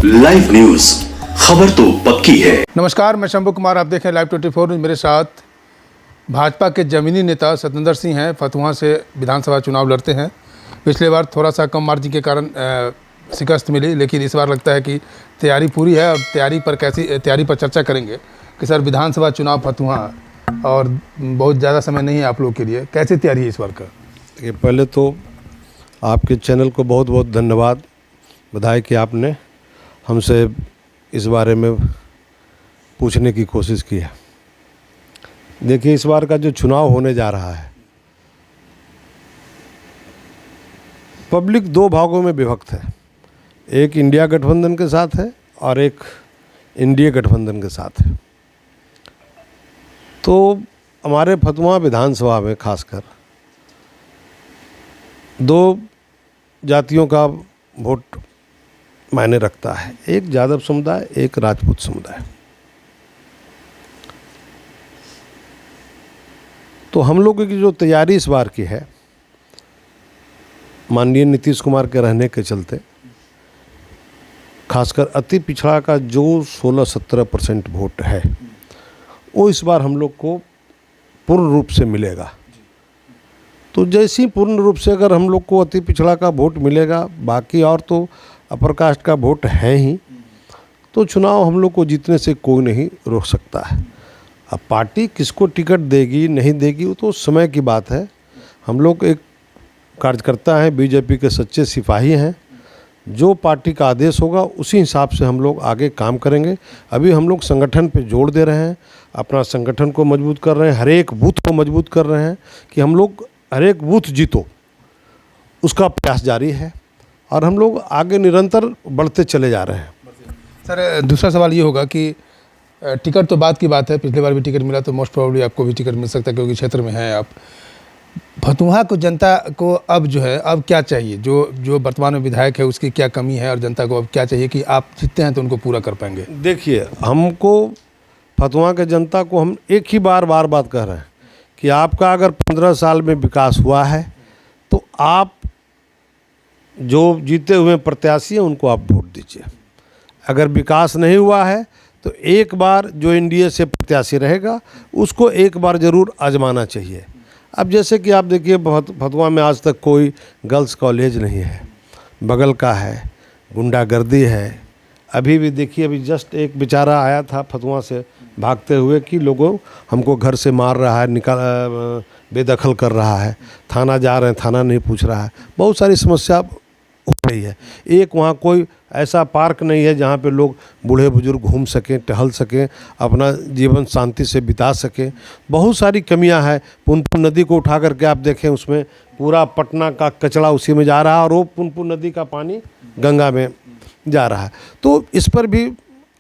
Live news, खबर तो पक्की है। नमस्कार, मैं शंभू कुमार, आप देखें लाइव 24 न्यूज। मेरे साथ भाजपा के जमीनी नेता सत्येंद्र सिंह हैं। फतुहा से विधानसभा चुनाव लड़ते हैं। पिछले बार थोड़ा सा कम मार्जिन के कारण शिकस्त मिली, लेकिन इस बार लगता है कि तैयारी पूरी है। और तैयारी पर चर्चा करेंगे कि सर विधानसभा चुनाव फतुहा और बहुत ज़्यादा समय नहीं है आप लोग के लिए, कैसी तैयारी है इस बार का? देखिए, पहले तो आपके चैनल को बहुत बहुत धन्यवाद, बधाई कि आपने हमसे इस बारे में पूछने की कोशिश की है। देखिए, इस बार का जो चुनाव होने जा रहा है, पब्लिक दो भागों में विभक्त है। एक इंडिया गठबंधन के साथ है और एक एनडीए गठबंधन के साथ है। तो हमारे फतुहा विधानसभा में खासकर दो जातियों का वोट मायने रखता है, एक यादव समुदाय, एक राजपूत समुदाय। तो हम लोगों की जो तैयारी इस बार की है, माननीय नीतीश कुमार के रहने के चलते, खासकर अति पिछड़ा का जो 16-17% वोट है, वो इस बार हम लोग को पूर्ण रूप से मिलेगा। तो जैसी पूर्ण रूप से अगर हम लोग को अति पिछड़ा का वोट मिलेगा, बाकी और तो अपर कास्ट का वोट है ही, तो चुनाव हम लोग को जीतने से कोई नहीं रोक सकता है। अब पार्टी किसको टिकट देगी नहीं देगी वो तो समय की बात है। हम लोग एक कार्यकर्ता हैं, बीजेपी के सच्चे सिपाही हैं। जो पार्टी का आदेश होगा उसी हिसाब से हम लोग आगे काम करेंगे। अभी हम लोग संगठन पे जोर दे रहे हैं, अपना संगठन को मजबूत कर रहे हैं, हर एक बूथ को मजबूत कर रहे हैं कि हम लोग हर एक बूथ जीतो, उसका प्रयास जारी है और हम लोग आगे निरंतर बढ़ते चले जा रहे हैं। सर, दूसरा सवाल ये होगा कि टिकट तो बात की बात है, पिछली बार भी टिकट मिला तो मोस्ट प्रोबेबली आपको भी टिकट मिल सकता है क्योंकि क्षेत्र में हैं आप। फतुहा को जनता को अब अब क्या चाहिए? जो वर्तमान में विधायक है उसकी क्या कमी है और जनता को अब क्या चाहिए कि आप जीतते हैं तो उनको पूरा कर पाएंगे? देखिए, हमको फतुहा के जनता को हम एक ही बार बात कर रहे हैं कि आपका अगर 15 साल में विकास हुआ है तो आप जो जीते हुए प्रत्याशी हैं उनको आप वोट दीजिए। अगर विकास नहीं हुआ है तो एक बार जो एनडीए से प्रत्याशी रहेगा उसको एक बार ज़रूर आजमाना चाहिए। अब जैसे कि आप देखिए, फतुहा में आज तक कोई गर्ल्स कॉलेज नहीं है, बगल का है, गुंडागर्दी है। अभी भी देखिए, अभी जस्ट एक बेचारा आया था फतुहा से भागते हुए कि लोगों हमको घर से मार रहा है, बेदखल कर रहा है, थाना जा रहे हैं, थाना नहीं पूछ रहा है। बहुत सारी समस्या हो रही है। एक वहाँ कोई ऐसा पार्क नहीं है जहाँ पे लोग बूढ़े बुजुर्ग घूम सकें, टहल सकें, अपना जीवन शांति से बिता सकें। बहुत सारी कमियां हैं। पुनपुन नदी को उठा करके आप देखें, उसमें पूरा पटना का कचरा उसी में जा रहा है और वो पुनपुन नदी का पानी गंगा में जा रहा है। तो इस पर भी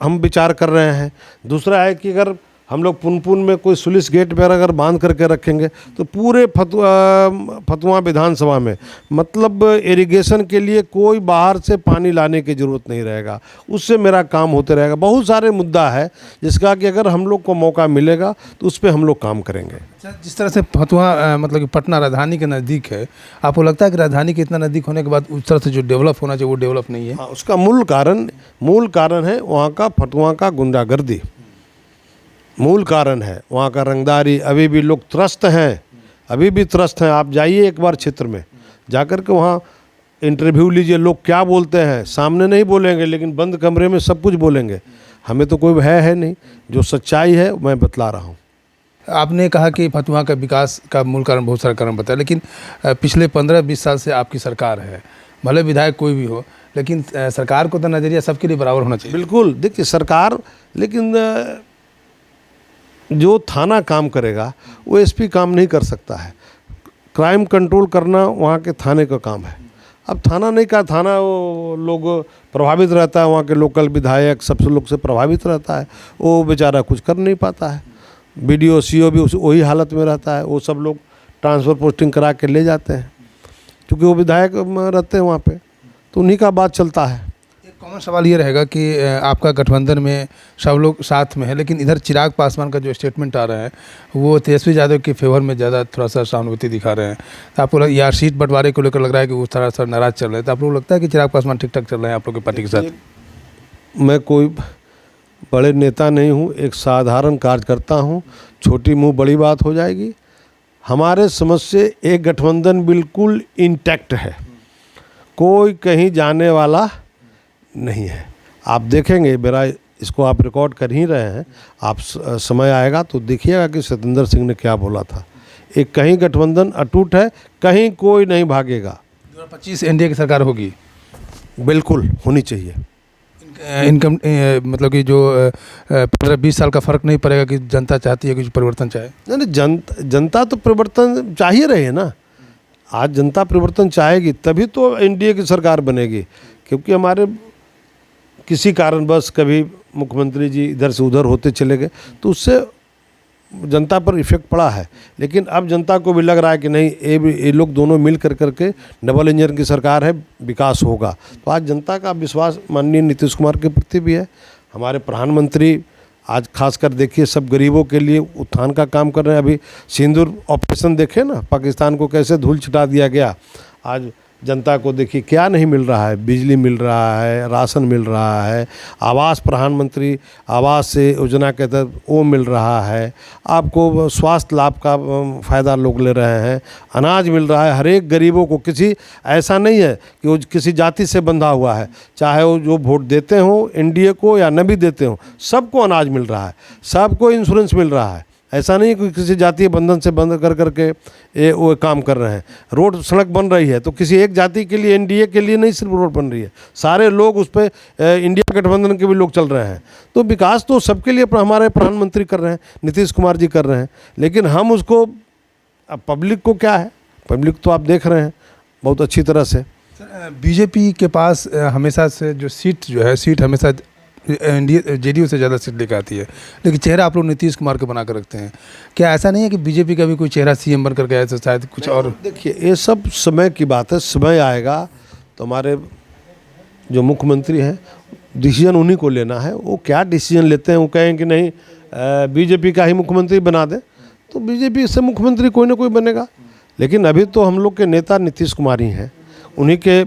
हम विचार कर रहे हैं। दूसरा है कि अगर हम लोग पुनपुन में कोई सुलिस गेट पर अगर बांध करके रखेंगे तो पूरे फतुहा विधानसभा में मतलब इरिगेशन के लिए कोई बाहर से पानी लाने की ज़रूरत नहीं रहेगा। उससे मेरा काम होते रहेगा। बहुत सारे मुद्दा है जिसका कि अगर हम लोग को मौका मिलेगा तो उस पर हम लोग काम करेंगे। जिस तरह से फतुहा मतलब कि पटना राजधानी के नज़दीक है, आपको लगता है कि राजधानी के इतना नज़दीक होने के बाद उस तरह से जो डेवलप होना चाहिए वो डेवलप नहीं है? हाँ, उसका मूल कारण है वहाँ का फतुहा का गुंडागर्दी। मूल कारण है वहाँ का रंगदारी। अभी भी लोग त्रस्त हैं, आप जाइए एक बार क्षेत्र में जाकर के वहाँ इंटरव्यू लीजिए। लोग क्या बोलते हैं, सामने नहीं बोलेंगे लेकिन बंद कमरे में सब कुछ बोलेंगे। हमें तो कोई भय है नहीं, जो सच्चाई है मैं बतला रहा हूँ। आपने कहा कि फतुहा का विकास का मूल कारण बहुत सारा कारण बताया, लेकिन पिछले 15-20 साल से आपकी सरकार है, भले विधायक कोई भी हो, लेकिन सरकार को तो नज़रिया सबके लिए बराबर होना चाहिए। बिल्कुल, देखिए सरकार, लेकिन जो थाना काम करेगा वो एसपी काम नहीं कर सकता है। क्राइम कंट्रोल करना वहाँ के थाने का काम है। अब थाना नहीं का थाना वो लोग प्रभावित रहता है, वहाँ के लोकल विधायक सबसे लोग से प्रभावित रहता है, वो बेचारा कुछ कर नहीं पाता है। बीडीओ सीओ भी वही हालत में रहता है। वो सब लोग ट्रांसफ़र पोस्टिंग करा के ले जाते हैं क्योंकि वो विधायक रहते हैं वहाँ पे, तो उन्हीं का बात चलता है। कॉमन सवाल ये रहेगा कि आपका गठबंधन में सब लोग साथ में है, लेकिन इधर चिराग पासवान का जो स्टेटमेंट आ रहा है वो तेजस्वी यादव के फेवर में ज़्यादा थोड़ा सा सहानुभूति दिखा रहे हैं। तो आपको यार सीट बंटवारे को लेकर लग रहा है कि वो थोड़ा सा नाराज़ चल रहे हैं। तो आप लोग लगता है कि चिराग पासवान ठीक ठाक चल रहे हैं आप लोग की पार्टी के साथ? मैं कोई बड़े नेता नहीं हूँ, एक साधारण कार्यकर्ता हूँ। छोटी मुँह बड़ी बात हो जाएगी। हमारे समझ से एक गठबंधन बिल्कुल इंटैक्ट है, कोई कहीं जाने वाला नहीं है। आप देखेंगे, मेरा इसको आप रिकॉर्ड कर ही रहे हैं, आप समय आएगा तो देखिएगा कि सतेंद्र सिंह ने क्या बोला था। एक कहीं गठबंधन अटूट है, कहीं कोई नहीं भागेगा। 2025 एनडीए की सरकार होगी, बिल्कुल होनी चाहिए। इनकम मतलब कि जो 15-20 साल का फ़र्क नहीं पड़ेगा कि जनता चाहती है कि परिवर्तन चाहे। नहीं, जनता तो परिवर्तन चाहिए रही है ना। आज जनता परिवर्तन चाहेगी तभी तो एनडीए की सरकार बनेगी, क्योंकि हमारे किसी कारणवश कभी मुख्यमंत्री जी इधर से उधर होते चले गए तो उससे जनता पर इफेक्ट पड़ा है। लेकिन अब जनता को भी लग रहा है कि नहीं, ये लोग दोनों मिल कर करके डबल इंजन की सरकार है, विकास होगा। तो आज जनता का विश्वास माननीय नीतीश कुमार के प्रति भी है। हमारे प्रधानमंत्री आज खासकर देखिए सब गरीबों के लिए उत्थान का काम कर रहे हैं। अभी सिंदूर ऑपरेशन देखे ना, पाकिस्तान को कैसे धूल छिटा दिया गया। आज जनता को देखिए क्या नहीं मिल रहा है, बिजली मिल रहा है, राशन मिल रहा है, आवास प्रधानमंत्री आवास से योजना के तहत वो मिल रहा है, आपको स्वास्थ्य लाभ का फ़ायदा लोग ले रहे हैं, अनाज मिल रहा है। हर एक गरीबों को, किसी ऐसा नहीं है कि वो किसी जाति से बंधा हुआ है, चाहे वो जो वोट देते हो एनडीए को या न भी देते हो, सबको अनाज मिल रहा है, सबको इंश्योरेंस मिल रहा है। ऐसा नहीं कि किसी जातीय बंधन से बंद कर करके वो काम कर रहे हैं। रोड सड़क बन रही है तो किसी एक जाति के लिए, एनडीए के लिए नहीं सिर्फ रोड बन रही है, सारे लोग उस पर इंडिया गठबंधन के भी लोग चल रहे हैं। तो विकास तो सबके लिए हमारे प्रधानमंत्री कर रहे हैं, नीतीश कुमार जी कर रहे हैं। लेकिन हम उसको, अब पब्लिक को क्या है, पब्लिक तो आप देख रहे हैं बहुत अच्छी तरह से। बीजेपी के पास हमेशा से जो सीट हमेशा एनडीए जेडीयू से ज़्यादा सीट लेकर आती है, लेकिन चेहरा आप लोग नीतीश कुमार के बना कर रखते हैं। क्या ऐसा नहीं है कि बीजेपी का भी कोई चेहरा सीएम बनकर गया तो शायद कुछ और? देखिए, ये सब समय की बात है। समय आएगा तो हमारे जो मुख्यमंत्री हैं, डिसीजन उन्हीं को लेना है। वो क्या डिसीजन लेते हैं, वो कहें कि नहीं बीजेपी का ही मुख्यमंत्री बना दें तो बीजेपी से मुख्यमंत्री कोई ना कोई बनेगा। लेकिन अभी तो हम लोग के नेता नीतीश कुमार ही हैं, उन्हीं के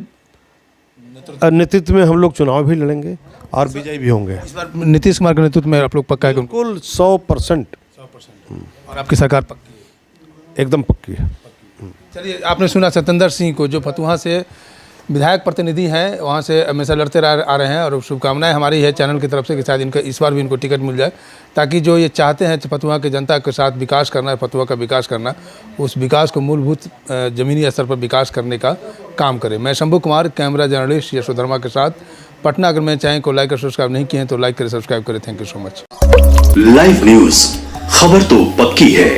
नेतृत्व में हम लोग चुनाव भी लड़ेंगे और विजयी भी होंगे। इस बार नीतीश कुमार के नेतृत्व में आप लोग पक्का है? बिल्कुल 100%। और आपकी सरकार पक्की है? एकदम पक्की है। चलिए, आपने सुना सतेंद्र सिंह को, जो फतुहा से विधायक प्रतिनिधि हैं, वहाँ से हमेशा लड़ते आ रहे हैं। और शुभकामनाएं हमारी है चैनल की तरफ से कि शायद इनका इस बार भी इनको टिकट मिल जाए, ताकि जो ये चाहते हैं फतुहा की जनता के साथ विकास करना है, फतुहा का विकास करना, उस विकास को मूलभूत ज़मीनी स्तर पर विकास करने का काम करें। मैं शंभू कुमार, कैमरा जर्नलिस्ट यशोधर्मा के साथ, पटना। अगर मेरे चैनल को लाइक और सब्सक्राइब नहीं किए हैं तो लाइक करें, सब्सक्राइब करें। Thank you so much. Live news, खबर तो पक्की है।